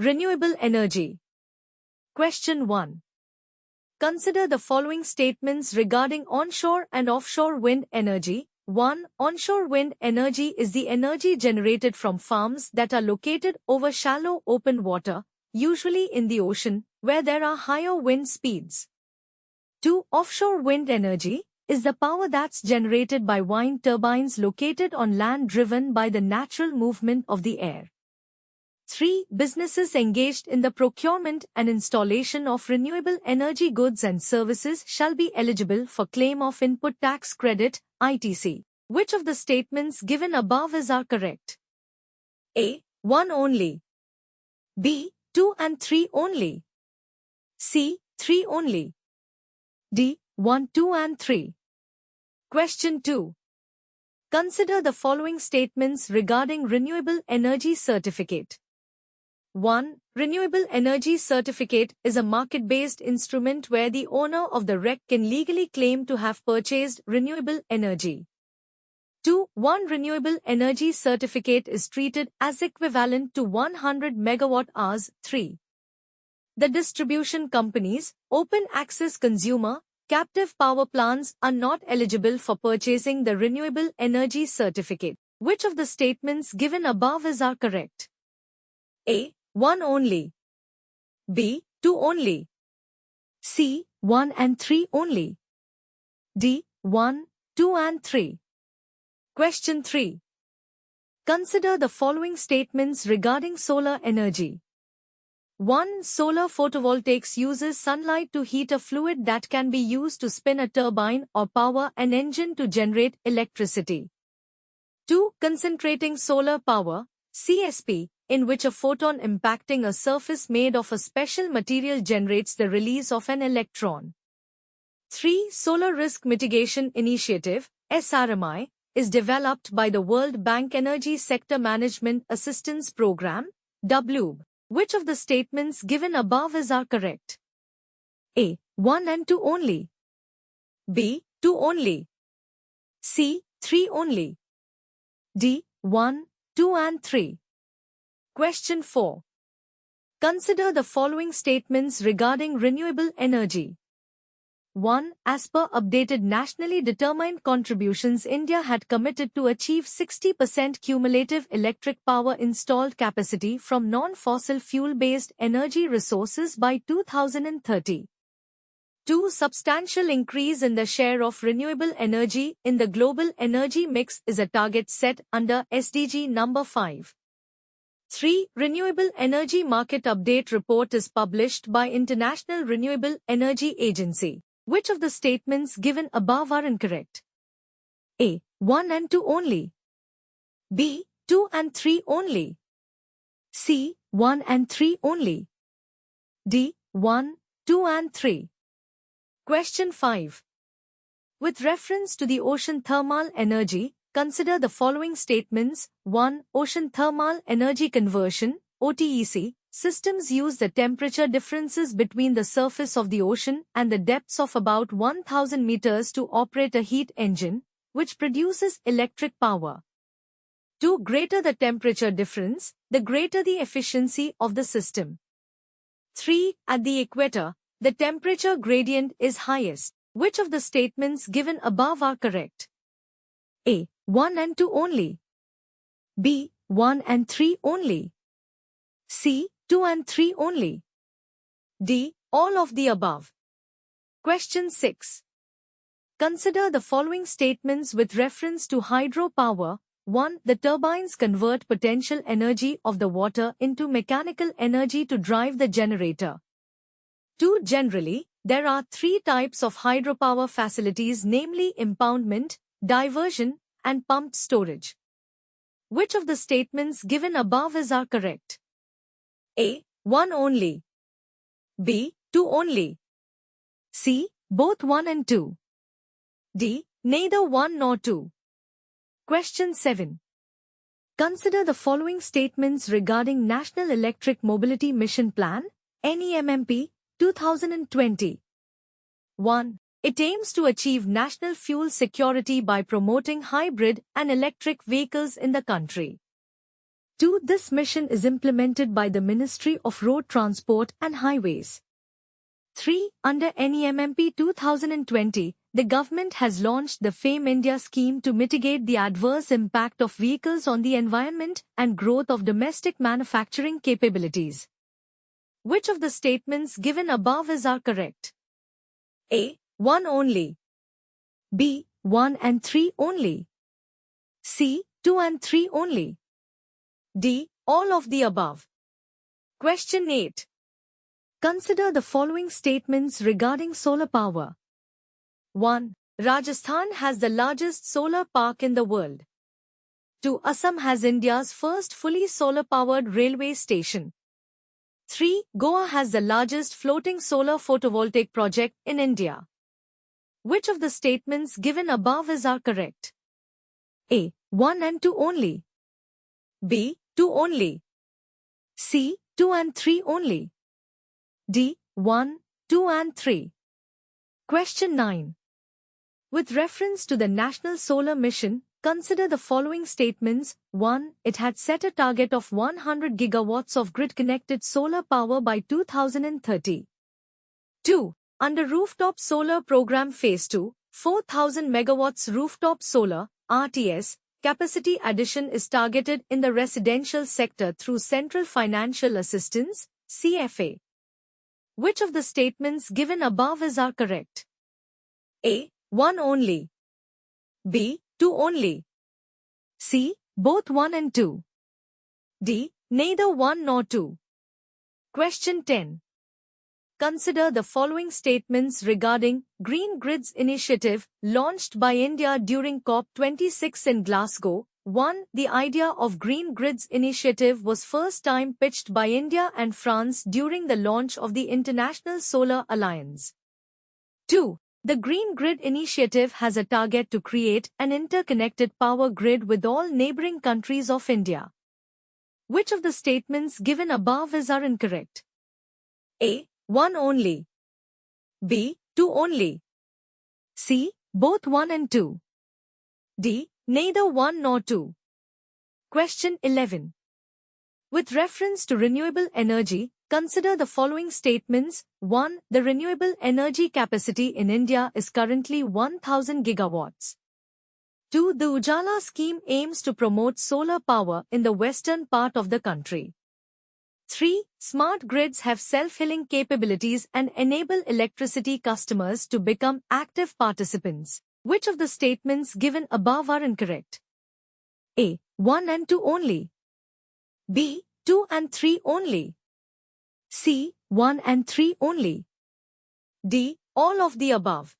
Renewable energy. Question 1. Consider the following statements regarding onshore and offshore wind energy. 1. Onshore wind energy is the energy generated from farms that are located over shallow open water, usually in the ocean, where there are higher wind speeds. 2. Offshore wind energy is the power that's generated by wind turbines located on land driven by the natural movement of the air. 3. Businesses engaged in the procurement and installation of renewable energy goods and services shall be eligible for claim of input tax credit, ITC. Which of the statements given above are correct? A. 1 only. B. 2 and 3 only. C. 3 only. D. 1, 2 and 3. Question 2. Consider the following statements regarding renewable energy certificate. 1. Renewable energy certificate is a market-based instrument where the owner of the REC can legally claim to have purchased renewable energy. 2. One renewable energy certificate is treated as equivalent to 100 megawatt-hours. 3. The distribution companies, open access consumer, captive power plants are not eligible for purchasing the renewable energy certificate. Which of the statements given above are correct? A. 1 only. B. 2 only. C. 1 and 3 only. D. 1, 2 and 3. Question 3. Consider the following statements regarding solar energy. 1. Solar photovoltaics uses sunlight to heat a fluid that can be used to spin a turbine or power an engine to generate electricity. 2. Concentrating solar power, CSP, in which a photon impacting a surface made of a special material generates the release of an electron. 3. Solar Risk Mitigation Initiative, SRMI, is developed by the World Bank Energy Sector Management Assistance Program, WBE. Which of the statements given above are correct? A. 1 and 2 only. B. 2 only. C. 3 only. D. 1, 2 and 3. Question 4. Consider the following statements regarding renewable energy. 1. As per updated nationally determined contributions, India had committed to achieve 60% cumulative electric power installed capacity from non-fossil fuel-based energy resources by 2030. 2. Substantial increase in the share of renewable energy in the global energy mix is a target set under SDG number 5. 3. Renewable Energy Market Update Report is published by International Renewable Energy Agency. Which of the statements given above are incorrect? A. 1 and 2 only. B. 2 and 3 only. C. 1 and 3 only. D. 1, 2 and 3. Question 5. With reference to the ocean thermal energy, consider the following statements. 1. Ocean thermal energy conversion, OTEC, systems use the temperature differences between the surface of the ocean and the depths of about 1000 meters to operate a heat engine, which produces electric power. 2. Greater the temperature difference, the greater the efficiency of the system. 3. At the equator, the temperature gradient is highest. Which of the statements given above are correct? A. 1 and 2 only. B. 1 and 3 only. C. 2 and 3 only. D. All of the above. Question 6. Consider the following statements with reference to hydropower. 1. The turbines convert potential energy of the water into mechanical energy to drive the generator. 2. Generally, there are 3 types of hydropower facilities, namely impoundment, diversion, and pumped storage. Which of the statements given above are correct? A. 1 only. B. 2 only. C. Both 1 and 2. D. Neither 1 nor 2. Question 7. Consider the following statements regarding National Electric Mobility Mission Plan, NEMMP, 2020. 1. It aims to achieve national fuel security by promoting hybrid and electric vehicles in the country. 2. This mission is implemented by the Ministry of Road Transport and Highways. 3. Under NEMMP 2020, the government has launched the FAME India scheme to mitigate the adverse impact of vehicles on the environment and growth of domestic manufacturing capabilities. Which of the statements given above are correct? A. 1 only. B. 1 and 3 only. C. 2 and 3 only. D. All of the above. Question 8. Consider the following statements regarding solar power. 1. Rajasthan has the largest solar park in the world. 2. Assam has India's first fully solar-powered railway station. 3. Goa has the largest floating solar photovoltaic project in India. Which of the statements given above are correct? A. 1 and 2 only. B. 2 only. C. 2 and 3 only. D. 1, 2 and 3. Question 9. With reference to the National Solar Mission, consider the following statements. 1. It had set a target of 100 gigawatts of grid-connected solar power by 2030. 2. Under Rooftop Solar Program Phase 2, 4,000 megawatts rooftop solar, RTS, capacity addition is targeted in the residential sector through Central Financial Assistance, CFA. Which of the statements given above are correct? A. 1 only. B. 2 only. C. Both 1 and 2. D. Neither 1 nor 2. Question 10. Consider the following statements regarding Green Grids Initiative launched by India during COP26 in Glasgow. 1. The idea of Green Grids Initiative was first time pitched by India and France during the launch of the International Solar Alliance. 2. The Green Grid Initiative has a target to create an interconnected power grid with all neighboring countries of India. Which of the statements given above are incorrect? A. 1 only. B. 2 only. C. Both 1 and 2. D. Neither 1 nor 2. Question 11. With reference to renewable energy, consider the following statements. 1. The renewable energy capacity in India is currently 1,000 gigawatts. 2. The Ujala scheme aims to promote solar power in the western part of the country. 3. Smart grids have self-healing capabilities and enable electricity customers to become active participants. Which of the statements given above are incorrect? A. 1 and 2 only. B. 2 and 3 only. C. 1 and 3 only. D. All of the above.